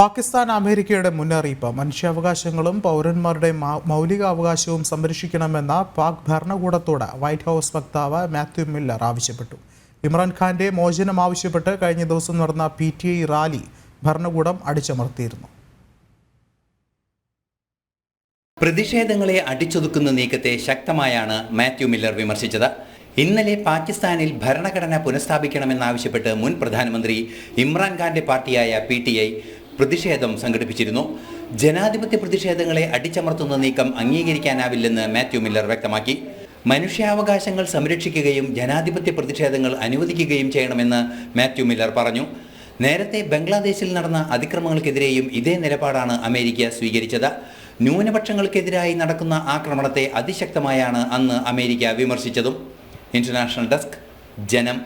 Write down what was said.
പാകിസ്ഥാൻ അമേരിക്കയുടെ മുന്നറിയിപ്പ് മനുഷ്യാവകാശങ്ങളും പൗരന്മാരുടെ മൗലികാവകാശവും സംരക്ഷിക്കണമെന്ന പാക് ഭരണകൂടത്തോട് വൈറ്റ് ഹൗസ് വക്താവ് മാത്യു മില്ലർ ആവശ്യപ്പെട്ടു. ഇമ്രാൻഖാന്റെ മോചനം ആവശ്യപ്പെട്ട് കഴിഞ്ഞ ദിവസം നടന്ന PTI റാലി ഭരണകൂടം അടിച്ചമർത്തിയിരുന്നു. പ്രതിഷേധങ്ങളെ അടിച്ചൊതുക്കുന്ന നീക്കത്തെ ശക്തമായാണ് മാത്യു മില്ലർ വിമർശിച്ചത്. ഇന്നലെ പാകിസ്ഥാനിൽ ഭരണഘടന പുനഃസ്ഥാപിക്കണമെന്നാവശ്യപ്പെട്ട് മുൻ പ്രധാനമന്ത്രി ഇമ്രാൻഖാന്റെ പാർട്ടിയായ PTI പ്രതിഷേധം സംഘടിപ്പിച്ചിരുന്നു. ജനാധിപത്യ പ്രതിഷേധങ്ങളെ അടിച്ചമർത്തുന്ന നീക്കം അംഗീകരിക്കാനാവില്ലെന്ന് മാത്യു മില്ലർ വ്യക്തമാക്കി. മനുഷ്യാവകാശങ്ങൾ സംരക്ഷിക്കുകയും ജനാധിപത്യ പ്രതിഷേധങ്ങൾ അനുവദിക്കുകയും ചെയ്യണമെന്ന് മാത്യു മില്ലർ പറഞ്ഞു. നേരത്തെ ബംഗ്ലാദേശിൽ നടന്ന അതിക്രമങ്ങൾക്കെതിരെയും ഇതേ നിലപാടാണ് അമേരിക്ക സ്വീകരിച്ചത്. ന്യൂനപക്ഷങ്ങൾക്കെതിരായി നടക്കുന്ന ആക്രമണത്തെ അതിശക്തമായാണ് അന്ന് അമേരിക്ക വിമർശിച്ചതും. ഇന്റർനാഷണൽ ഡെസ്ക്, ജനം.